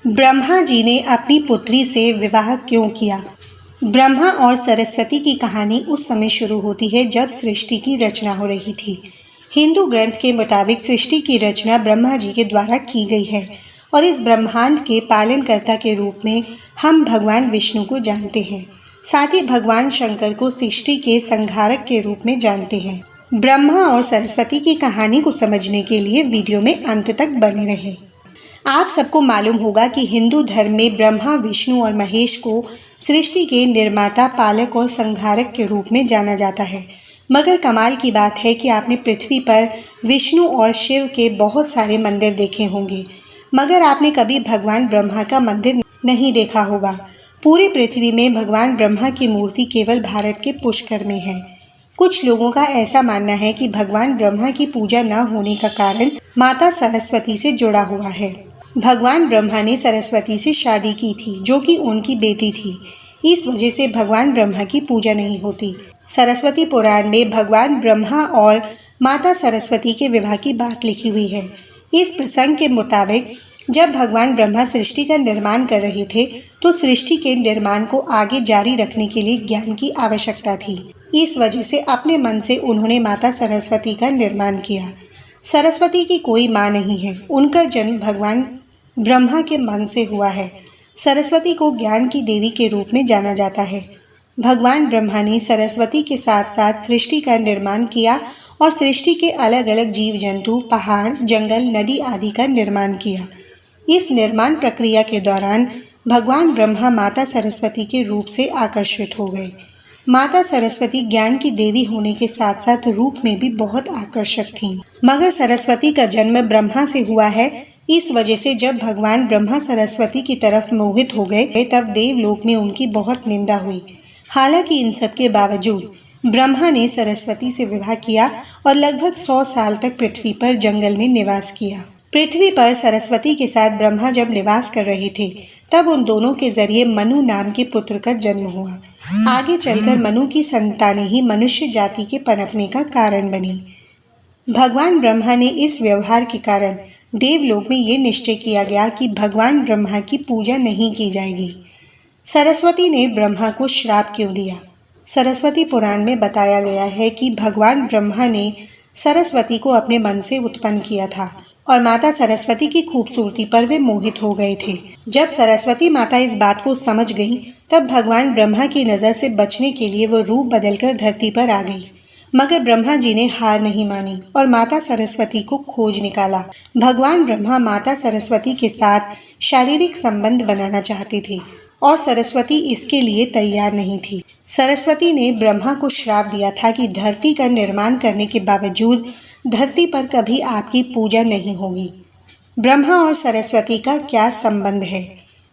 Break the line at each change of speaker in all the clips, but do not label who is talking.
ब्रह्मा जी ने अपनी पुत्री से विवाह क्यों किया? ब्रह्मा और सरस्वती की कहानी उस समय शुरू होती है जब सृष्टि की रचना हो रही थी। हिंदू ग्रंथ के मुताबिक सृष्टि की रचना ब्रह्मा जी के द्वारा की गई है और इस ब्रह्मांड के पालनकर्ता के रूप में हम भगवान विष्णु को जानते हैं। साथ ही भगवान शंकर को सृष्टि के संहारक के रूप में जानते हैं। ब्रह्मा और सरस्वती की कहानी को समझने के लिए वीडियो में अंत तक बने रहें। आप सबको मालूम होगा कि हिंदू धर्म में ब्रह्मा, विष्णु और महेश को सृष्टि के निर्माता, पालक और संहारक के रूप में जाना जाता है। मगर कमाल की बात है कि आपने पृथ्वी पर विष्णु और शिव के बहुत सारे मंदिर देखे होंगे, मगर आपने कभी भगवान ब्रह्मा का मंदिर नहीं देखा होगा। पूरी पृथ्वी में भगवान ब्रह्मा की मूर्ति केवल भारत के पुष्कर में है। कुछ लोगों का ऐसा मानना है कि भगवान ब्रह्मा की पूजा न होने का कारण माता सरस्वती से जुड़ा हुआ है। भगवान ब्रह्मा ने सरस्वती से शादी की थी, जो कि उनकी बेटी थी। इस वजह से भगवान ब्रह्मा की पूजा नहीं होती। सरस्वती पुराण में भगवान ब्रह्मा और माता सरस्वती के विवाह की बात लिखी हुई है। इस प्रसंग के मुताबिक जब भगवान ब्रह्मा सृष्टि का निर्माण कर रहे थे, तो सृष्टि के निर्माण को आगे जारी रखने के लिए ज्ञान की आवश्यकता थी। इस वजह से अपने मन से उन्होंने माता सरस्वती का निर्माण किया। सरस्वती की कोई माँ नहीं है। उनका जन्म भगवान ब्रह्मा के मन से हुआ है। सरस्वती को ज्ञान की देवी के रूप में जाना जाता है। भगवान ब्रह्मा ने सरस्वती के साथ साथ सृष्टि का निर्माण किया और सृष्टि के अलग अलग जीव जंतु, पहाड़, जंगल, नदी आदि का निर्माण किया। इस निर्माण प्रक्रिया के दौरान भगवान ब्रह्मा माता सरस्वती के रूप से आकर्षित हो गए। माता सरस्वती ज्ञान की देवी होने के साथ साथ रूप में भी बहुत आकर्षक थीं। मगर सरस्वती का जन्म ब्रह्मा से हुआ है। इस वजह से जब भगवान ब्रह्मा सरस्वती की तरफ मोहित हो गए, तब देवलोक में उनकी बहुत निंदा हुई। हालांकि इन सब के बावजूद ब्रह्मा ने सरस्वती से विवाह किया और लगभग 100 साल तक पृथ्वी पर जंगल में निवास किया। पृथ्वी पर सरस्वती के साथ ब्रह्मा जब निवास कर रहे थे, तब उन दोनों के जरिए मनु नाम के पुत्र का जन्म हुआ। आगे चलकर मनु की संतानें ही मनुष्य जाति के पनपने का कारण बनी। भगवान ब्रह्मा ने इस व्यवहार के कारण देवलोक में ये निश्चय किया गया कि भगवान ब्रह्मा की पूजा नहीं की जाएगी। सरस्वती ने ब्रह्मा को श्राप क्यों दिया? सरस्वती पुराण में बताया गया है कि भगवान ब्रह्मा ने सरस्वती को अपने मन से उत्पन्न किया था और माता सरस्वती की खूबसूरती पर वे मोहित हो गए थे। जब सरस्वती माता इस बात को समझ गई, तब भगवान ब्रह्मा की नज़र से बचने के लिए वो रूप बदलकर धरती पर आ गई। मगर ब्रह्मा जी ने हार नहीं मानी और माता सरस्वती को खोज निकाला। भगवान ब्रह्मा माता सरस्वती के साथ शारीरिक संबंध बनाना चाहते थे और सरस्वती इसके लिए तैयार नहीं थी। सरस्वती ने ब्रह्मा को श्राप दिया था कि धरती का निर्माण करने के बावजूद धरती पर कभी आपकी पूजा नहीं होगी। ब्रह्मा और सरस्वती का क्या संबंध है?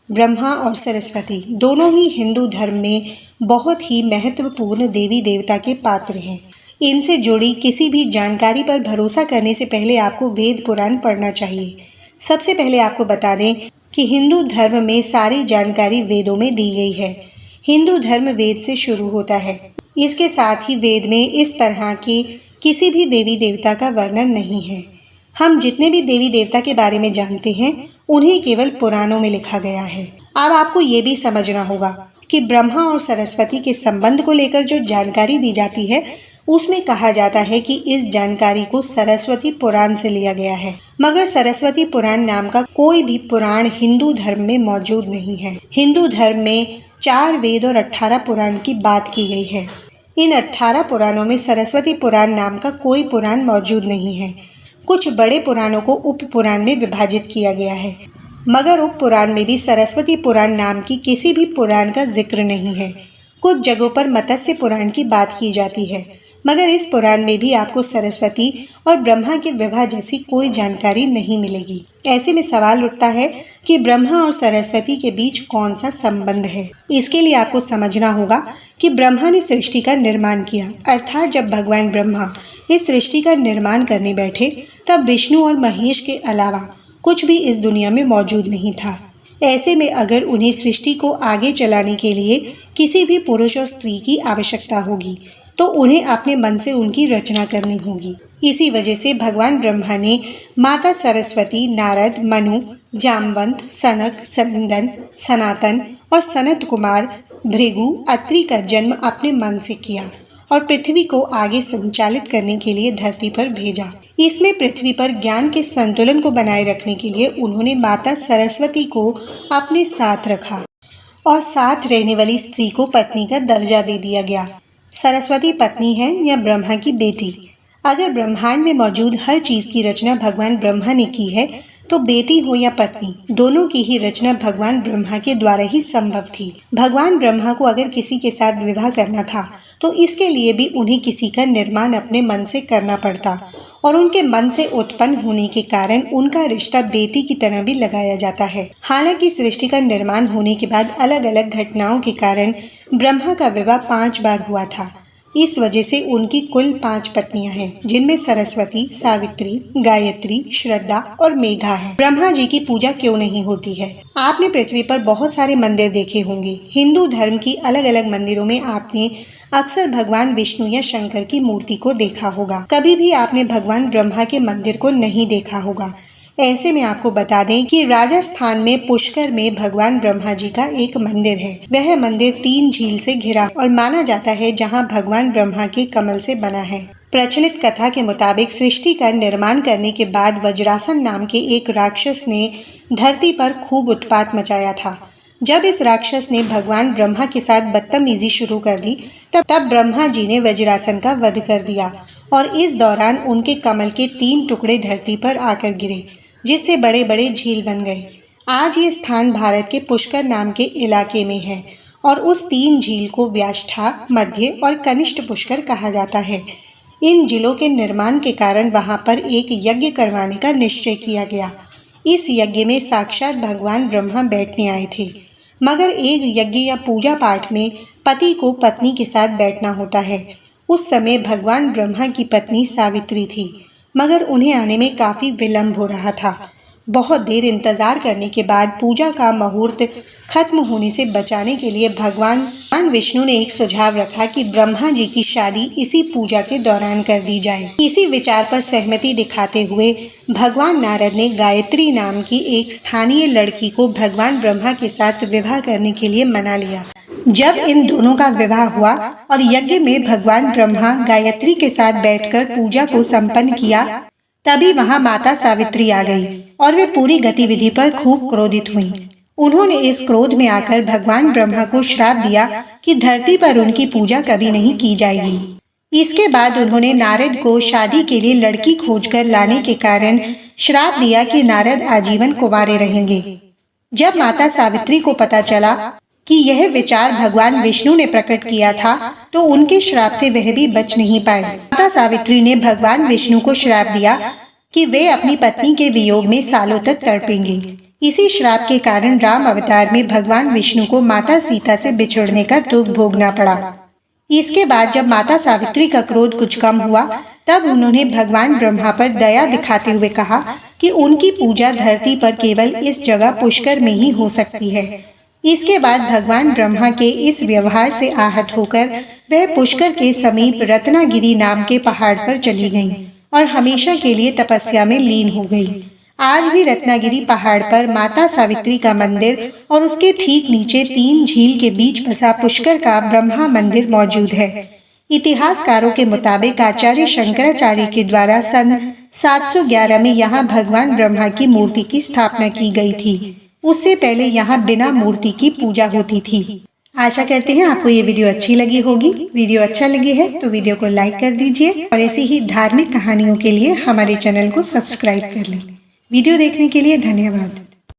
ब्रह्मा और सरस्वती दोनों ही हिंदू धर्म में बहुत ही महत्वपूर्ण देवी देवता के पात्र हैं। इनसे जुड़ी किसी भी जानकारी पर भरोसा करने से पहले आपको वेद पुराण पढ़ना चाहिए। सबसे पहले आपको बता दें कि हिंदू धर्म में सारी जानकारी वेदों में दी गई है। हिंदू धर्म वेद से शुरू होता है। इसके साथ ही वेद में इस तरह की किसी भी देवी देवता का वर्णन नहीं है। हम जितने भी देवी देवता के बारे में जानते हैं, उन्हें केवल पुराणों में लिखा गया है। अब आपको ये भी समझना होगा कि ब्रह्मा और सरस्वती के संबंध को लेकर जो जानकारी दी जाती है, उसमें कहा जाता है कि इस जानकारी को सरस्वती पुराण से लिया गया है। मगर सरस्वती पुराण नाम का कोई भी पुराण हिंदू धर्म में मौजूद नहीं है। हिंदू धर्म में 4 वेद और 18 पुराण की बात की गई है। इन 18 पुराणों में सरस्वती पुराण नाम का कोई पुराण मौजूद नहीं है। कुछ बड़े पुराणों को उप पुराण में विभाजित किया गया है, मगर उप पुराण में भी सरस्वती पुराण नाम की किसी भी पुराण का जिक्र नहीं है। कुछ जगहों पर मत्स्य पुराण की बात की जाती है, मगर इस पुराण में भी आपको सरस्वती और ब्रह्मा के विवाह जैसी कोई जानकारी नहीं मिलेगी। ऐसे में सवाल उठता है कि ब्रह्मा और सरस्वती के बीच कौन सा संबंध है। इसके लिए आपको समझना होगा कि ब्रह्मा ने सृष्टि का निर्माण किया, अर्थात जब भगवान ब्रह्मा इस सृष्टि का निर्माण करने बैठे, तब विष्णु और महेश के अलावा कुछ भी इस दुनिया में मौजूद नहीं था। ऐसे में अगर उन्हें सृष्टि को आगे चलाने के लिए किसी भी पुरुष और स्त्री की आवश्यकता होगी, तो उन्हें अपने मन से उनकी रचना करनी होगी। इसी वजह से भगवान ब्रह्मा ने माता सरस्वती, नारद, मनु, जामवंत, सनक, सनंदन, सनातन और सनत कुमार भृगु अत्रि का जन्म अपने मन से किया और पृथ्वी को आगे संचालित करने के लिए धरती पर भेजा। इसमें पृथ्वी पर ज्ञान के संतुलन को बनाए रखने के लिए उन्होंने माता सरस्वती को अपने साथ रखा और साथ रहने वाली स्त्री को पत्नी का दर्जा दे दिया गया। सरस्वती पत्नी है या ब्रह्मा की बेटी। अगर ब्रह्मांड में मौजूद हर चीज की रचना भगवान ब्रह्मा ने की है तो बेटी हो या पत्नी, दोनों की ही रचना भगवान ब्रह्मा के द्वारा ही संभव थी। भगवान ब्रह्मा को अगर किसी के साथ विवाह करना था तो इसके लिए भी उन्हें किसी का निर्माण अपने मन से करना पड़ता और उनके मन से उत्पन्न होने के कारण उनका रिश्ता बेटी की तरह भी लगाया जाता है। हालांकि सृष्टि का निर्माण होने के बाद अलग अलग घटनाओं के कारण ब्रह्मा का विवाह 5 बार हुआ था। इस वजह से उनकी कुल 5 पत्नियां हैं, जिनमें सरस्वती, सावित्री, गायत्री, श्रद्धा और मेघा है। ब्रह्मा जी की पूजा क्यों नहीं होती है? आपने पृथ्वी पर बहुत सारे मंदिर देखे होंगे। हिंदू धर्म की अलग अलग मंदिरों में आपने अक्सर भगवान विष्णु या शंकर की मूर्ति को देखा होगा। कभी भी आपने भगवान ब्रह्मा के मंदिर को नहीं देखा होगा। ऐसे में आपको बता दें कि राजस्थान में पुष्कर में भगवान ब्रह्मा जी का एक मंदिर है। वह मंदिर 3 झील से घिरा और माना जाता है, जहां भगवान ब्रह्मा के कमल से बना है। प्रचलित कथा के मुताबिक सृष्टि का निर्माण करने के बाद वज्रासन नाम के एक राक्षस ने धरती पर खूब उत्पात मचाया था। जब इस राक्षस ने भगवान ब्रह्मा के साथ बदतमीजी शुरू कर दी तब ब्रह्मा जी ने वज्रासन का वध कर दिया और इस दौरान उनके कमल के 3 टुकड़े धरती पर आकर गिरे, जिससे बड़े बड़े झील बन गए। आज ये स्थान भारत के पुष्कर नाम के इलाके में है और उस 3 झील को व्याष्ठा, मध्य और कनिष्ठ पुष्कर कहा जाता है। इन झीलों के निर्माण के कारण वहां पर एक यज्ञ करवाने का निश्चय किया गया। इस यज्ञ में साक्षात भगवान ब्रह्मा बैठने आए थे, मगर एक यज्ञ या पूजा पाठ में पति को पत्नी के साथ बैठना होता है। उस समय भगवान ब्रह्मा की पत्नी सावित्री थी, मगर उन्हें आने में काफ़ी विलंब हो रहा था। बहुत देर इंतजार करने के बाद पूजा का मुहूर्त खत्म होने से बचाने के लिए भगवान विष्णु ने एक सुझाव रखा कि ब्रह्मा जी की शादी इसी पूजा के दौरान कर दी जाए। इसी विचार पर सहमति दिखाते हुए भगवान नारद ने गायत्री नाम की एक स्थानीय लड़की को भगवान ब्रह्मा के साथ विवाह करने के लिए मना लिया। जब इन दोनों का विवाह हुआ और यज्ञ में भगवान ब्रह्मा गायत्री के साथ बैठकर पूजा को संपन्न किया, तभी वहां माता सावित्री आ गई और वे पूरी गतिविधि पर खूब क्रोधित हुई। उन्होंने इस क्रोध में आकर भगवान ब्रह्मा को श्राप दिया कि धरती पर उनकी पूजा कभी नहीं की जाएगी। इसके बाद उन्होंने नारद को शादी के लिए लड़की खोजकर लाने के कारण श्राप दिया कि नारद आजीवन कुंवारे रहेंगे। जब माता सावित्री को पता चला कि यह विचार भगवान विष्णु ने प्रकट किया था, तो उनके श्राप से वह भी बच नहीं पाए। माता सावित्री ने भगवान विष्णु को श्राप दिया कि वे अपनी पत्नी के वियोग में सालों तक तड़पेंगे। इसी श्राप के कारण राम अवतार में भगवान विष्णु को माता सीता से बिछड़ने का दुख भोगना पड़ा। इसके बाद जब माता सावित्री का क्रोध कुछ कम हुआ, तब उन्होंने भगवान ब्रह्मा पर दया दिखाते हुए कहा कि उनकी पूजा धरती पर केवल इस जगह पुष्कर में ही हो सकती है। इसके बाद भगवान ब्रह्मा के इस व्यवहार से आहत होकर वह पुष्कर के समीप रत्नागिरी नाम के पहाड़ पर चली गईं और हमेशा के लिए तपस्या में लीन हो गई। आज भी रत्नागिरी पहाड़ पर माता सावित्री का मंदिर और उसके ठीक नीचे 3 झील के बीच बसा पुष्कर का ब्रह्मा मंदिर मौजूद है। इतिहासकारों के मुताबिक आचार्य शंकराचार्य के द्वारा सन 711 में यहाँ भगवान ब्रह्मा की मूर्ति की स्थापना की गई थी। उससे पहले यहाँ बिना मूर्ति की पूजा होती थी। आशा करते हैं आपको ये वीडियो अच्छी लगी होगी। वीडियो अच्छा लगी है तो वीडियो को लाइक कर दीजिए और ऐसी ही धार्मिक कहानियों के लिए हमारे चैनल को सब्सक्राइब कर लें। वीडियो देखने के लिए धन्यवाद।